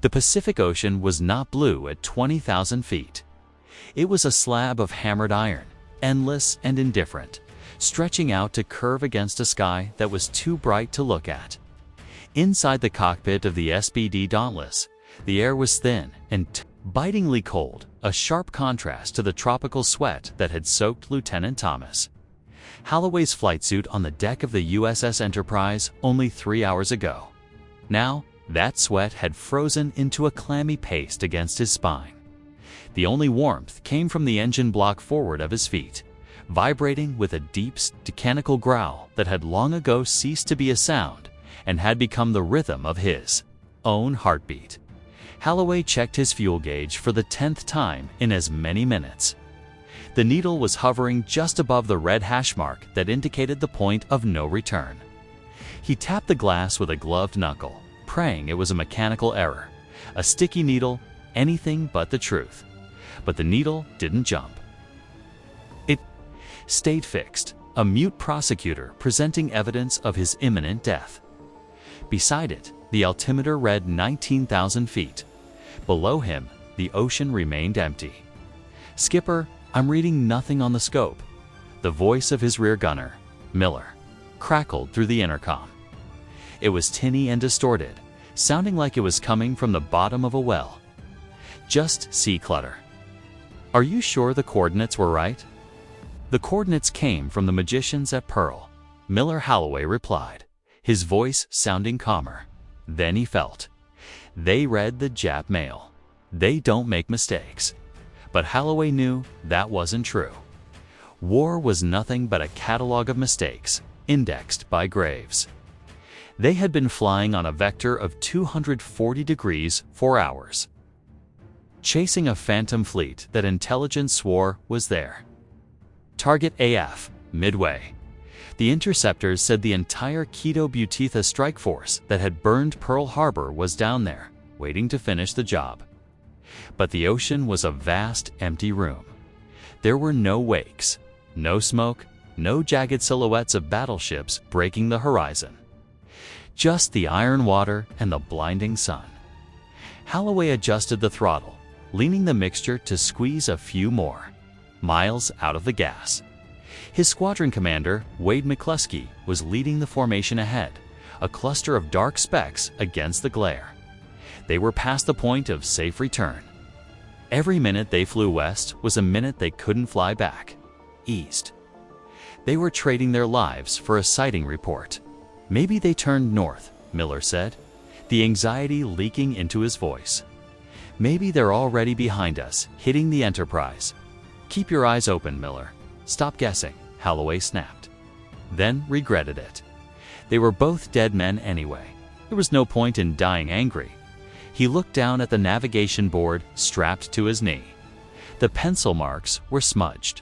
The Pacific Ocean was not blue at 20,000 feet. It was a slab of hammered iron, endless and indifferent, stretching out to curve against a sky that was too bright to look at. Inside the cockpit of the SBD Dauntless, the air was thin and bitingly cold, a sharp contrast to the tropical sweat that had soaked Lieutenant Thomas Holloway's flight suit on the deck of the USS Enterprise only 3 hours ago. Now, that sweat had frozen into a clammy paste against his spine. The only warmth came from the engine block forward of his feet, vibrating with a deep, mechanical growl that had long ago ceased to be a sound and had become the rhythm of his own heartbeat. Holloway checked his fuel gauge for the 10th time in as many minutes. The needle was hovering just above the red hash mark that indicated the point of no return. He tapped the glass with a gloved knuckle, praying it was a mechanical error, a sticky needle, anything but the truth. But the needle didn't jump. It stayed fixed, a mute prosecutor presenting evidence of his imminent death. Beside it, the altimeter read 19,000 feet. Below him, the ocean remained empty. "Skipper, I'm reading nothing on the scope." The voice of his rear gunner, Miller, crackled through the intercom. It was tinny and distorted, sounding like it was coming from the bottom of a well. "Just sea clutter." "Are you sure the coordinates were right?" "The coordinates came from the magicians at Pearl," Miller Holloway replied, his voice sounding calmer. Then he felt. They read the Jap mail. They don't make mistakes. But Holloway knew that wasn't true. War was nothing but a catalog of mistakes, indexed by Graves. They had been flying on a vector of 240 degrees for hours, chasing a phantom fleet that intelligence swore was there. Target AF, Midway. The interceptors said the entire Quito Butitha strike force that had burned Pearl Harbor was down there, waiting to finish the job. But the ocean was a vast, empty room. There were no wakes, no smoke, no jagged silhouettes of battleships breaking the horizon. Just the iron water and the blinding sun. Holloway adjusted the throttle, leaning the mixture to squeeze a few more miles out of the gas. His squadron commander, Wade McCluskey, was leading the formation ahead, a cluster of dark specks against the glare. They were past the point of safe return. Every minute they flew west was a minute they couldn't fly back east. They were trading their lives for a sighting report. "Maybe they turned north," Miller said, the anxiety leaking into his voice. "Maybe they're already behind us, hitting the Enterprise." "Keep your eyes open, Miller. Stop guessing," Holloway snapped. Then regretted it. They were both dead men anyway. There was no point in dying angry. He looked down at the navigation board strapped to his knee. The pencil marks were smudged.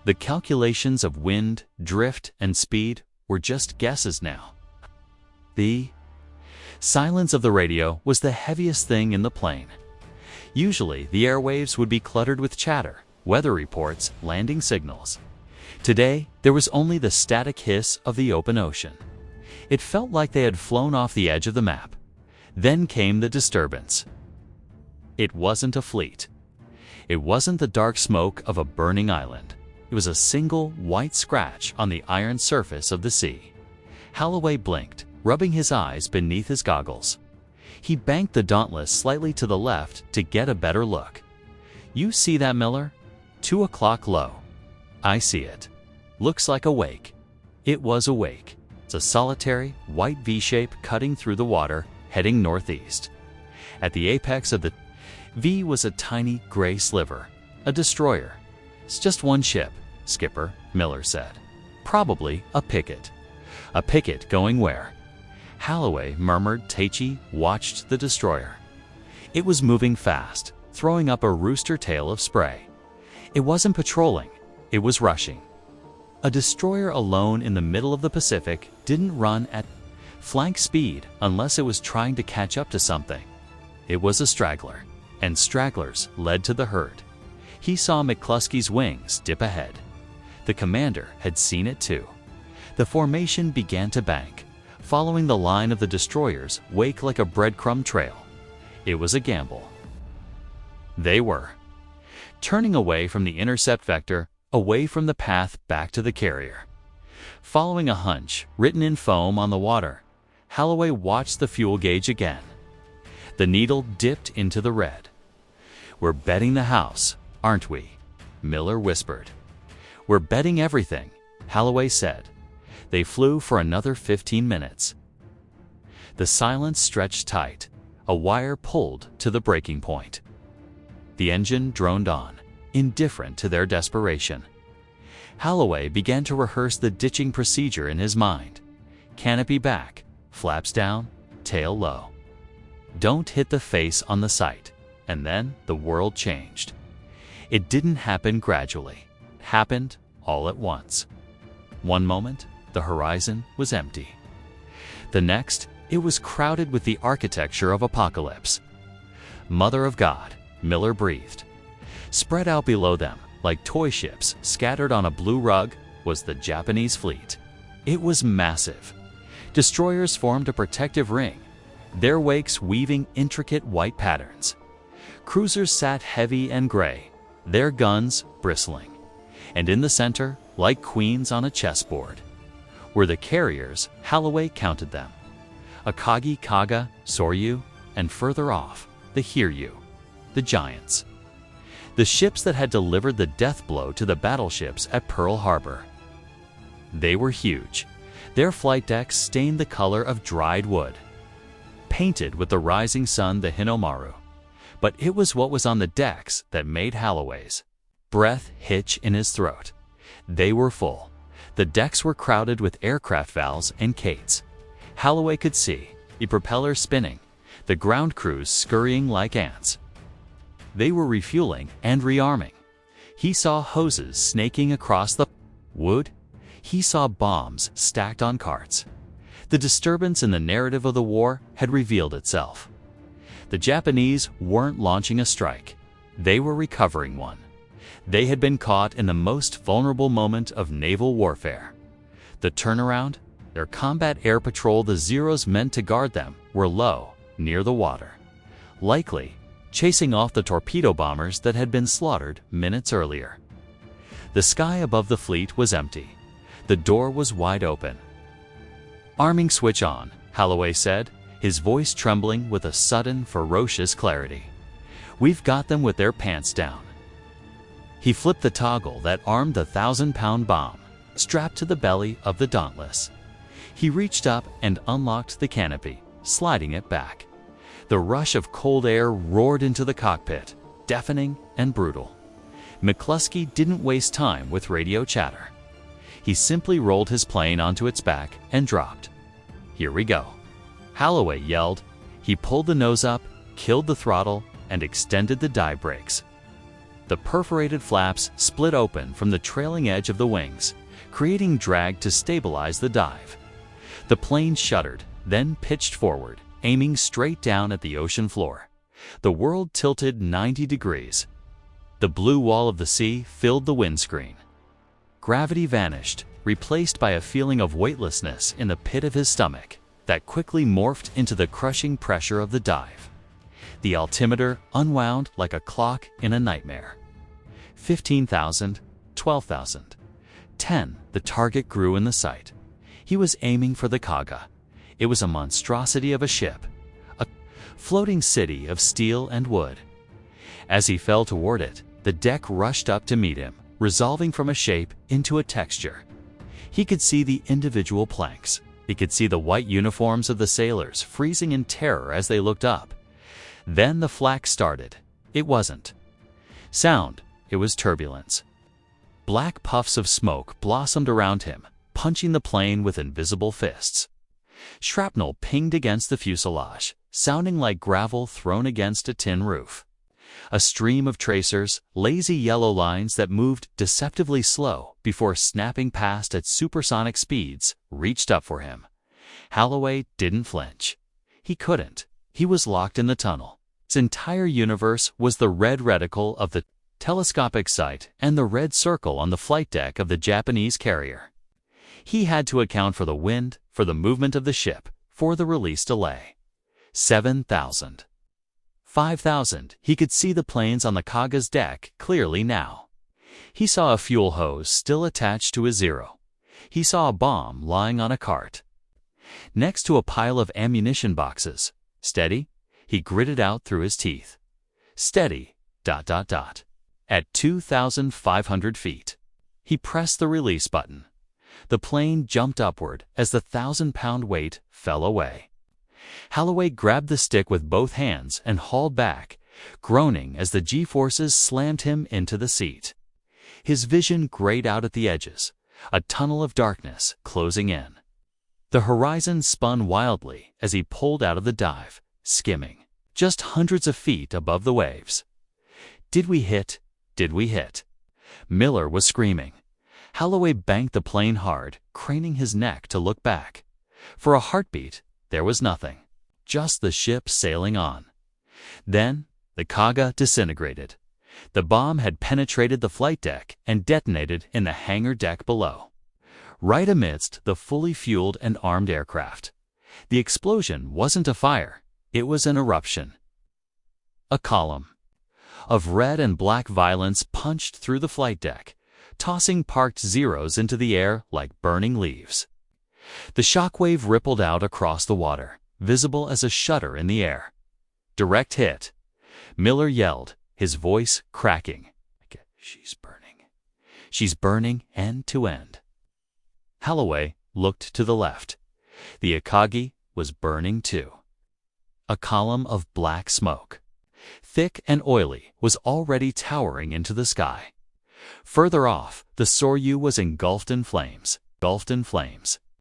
The calculations of wind, drift, and speed were just guesses now. The silence of the radio was the heaviest thing in the plane. Usually, the airwaves would be cluttered with chatter, weather reports, landing signals. Today, there was only the static hiss of the open ocean. It felt like they had flown off the edge of the map. Then came the disturbance. It wasn't a fleet. It wasn't the dark smoke of a burning island. It was a single white scratch on the iron surface of the sea. Holloway blinked, rubbing his eyes beneath his goggles. He banked the Dauntless slightly to the left to get a better look. "You see that, Miller? 2 o'clock low." "I see it. Looks like a wake." It was a wake. It's a solitary, white V-shape cutting through the water, heading northeast. At the apex of the V was a tiny gray sliver, a destroyer. "It's just one ship, Skipper," Miller said. "Probably a picket." "A picket going where?" Holloway murmured. Taichi watched the destroyer. It was moving fast, throwing up a rooster tail of spray. It wasn't patrolling, it was rushing. A destroyer alone in the middle of the Pacific didn't run at flank speed unless it was trying to catch up to something. It was a straggler, and stragglers led to the herd. He saw McCluskey's wings dip ahead. The commander had seen it too. The formation began to bank, following the line of the destroyer's wake like a breadcrumb trail. It was a gamble. They were turning away from the intercept vector, away from the path back to the carrier. Following a hunch written in foam on the water, Holloway watched the fuel gauge again. The needle dipped into the red. "We're betting the house, aren't we?" Miller whispered. "We're betting everything," Holloway said. They flew for another 15 minutes. The silence stretched tight, a wire pulled to the breaking point. The engine droned on, indifferent to their desperation. Holloway began to rehearse the ditching procedure in his mind. Canopy back, flaps down, tail low. Don't hit the face on the sight. And then the world changed. It didn't happen gradually. It happened all at once. One moment, the horizon was empty. The next, it was crowded with the architecture of apocalypse. "Mother of God," Miller breathed. Spread out below them, like toy ships scattered on a blue rug, was the Japanese fleet. It was massive. Destroyers formed a protective ring, their wakes weaving intricate white patterns. Cruisers sat heavy and gray, their guns bristling. And in the center, like queens on a chessboard, were the carriers. Holloway counted them. Akagi, Kaga, Soryu, and further off, the Hiryu, the giants. The ships that had delivered the death blow to the battleships at Pearl Harbor. They were huge. Their flight decks stained the color of dried wood. Painted with the rising sun, the Hinomaru. But it was what was on the decks that made Holloway's breath hitch in his throat. They were full. The decks were crowded with aircraft valves and cates. Holloway could see the propellers spinning, the ground crews scurrying like ants. They were refueling and rearming. He saw hoses snaking across the wood. He saw bombs stacked on carts. The disturbance in the narrative of the war had revealed itself. The Japanese weren't launching a strike. They were recovering one. They had been caught in the most vulnerable moment of naval warfare. The turnaround, their combat air patrol, the Zeros meant to guard them, were low, near the water. Likely, chasing off the torpedo bombers that had been slaughtered minutes earlier. The sky above the fleet was empty. The door was wide open. "Arming switch on," Holloway said, his voice trembling with a sudden, ferocious clarity. "We've got them with their pants down." He flipped the toggle that armed the 1,000-pound bomb, strapped to the belly of the Dauntless. He reached up and unlocked the canopy, sliding it back. The rush of cold air roared into the cockpit, deafening and brutal. McCluskey didn't waste time with radio chatter. He simply rolled his plane onto its back and dropped. "Here we go," Holloway yelled. He pulled the nose up, killed the throttle, and extended the dive brakes. The perforated flaps split open from the trailing edge of the wings, creating drag to stabilize the dive. The plane shuddered, then pitched forward, aiming straight down at the ocean floor. The world tilted 90 degrees. The blue wall of the sea filled the windscreen. Gravity vanished, replaced by a feeling of weightlessness in the pit of his stomach that quickly morphed into the crushing pressure of the dive. The altimeter unwound like a clock in a nightmare. 15,000, 12,000, 10. The target grew in the sight. He was aiming for the Kaga. It was a monstrosity of a ship, a floating city of steel and wood. As he fell toward it, the deck rushed up to meet him, resolving from a shape into a texture. He could see the individual planks. He could see the white uniforms of the sailors freezing in terror as they looked up. Then the flak started. It wasn't sound, it was turbulence. Black puffs of smoke blossomed around him, punching the plane with invisible fists. Shrapnel pinged against the fuselage, sounding like gravel thrown against a tin roof. A stream of tracers, lazy yellow lines that moved deceptively slow before snapping past at supersonic speeds, reached up for him. Holloway didn't flinch. He couldn't. He was locked in the tunnel. His entire universe was the red reticle of the telescopic sight and the red circle on the flight deck of the Japanese carrier. He had to account for the wind, for the movement of the ship, for the release delay. 7,000. 5,000. He could see the planes on the Kaga's deck clearly now. He saw a fuel hose still attached to his Zero. He saw a bomb lying on a cart. Next to a pile of ammunition boxes. Steady, he gritted out through his teeth. Steady, ... At 2,500 feet. He pressed the release button. The plane jumped upward as the 1,000-pound weight fell away. Holloway grabbed the stick with both hands and hauled back, groaning as the G-forces slammed him into the seat. His vision grayed out at the edges, a tunnel of darkness closing in. The horizon spun wildly as he pulled out of the dive, skimming, just hundreds of feet above the waves. Did we hit? Did we hit? Miller was screaming. Holloway banked the plane hard, craning his neck to look back. For a heartbeat, there was nothing, just the ship sailing on. Then, the Kaga disintegrated. The bomb had penetrated the flight deck and detonated in the hangar deck below, right amidst the fully fueled and armed aircraft. The explosion wasn't a fire, it was an eruption. A column of red and black violence punched through the flight deck, tossing parked Zeros into the air like burning leaves. The shockwave rippled out across the water, visible as a shudder in the air. Direct hit. Miller yelled, his voice cracking. She's burning. She's burning end to end. Holloway looked to the left. The Akagi was burning too. A column of black smoke, thick and oily, was already towering into the sky. Further off, the Soryu was engulfed in flames,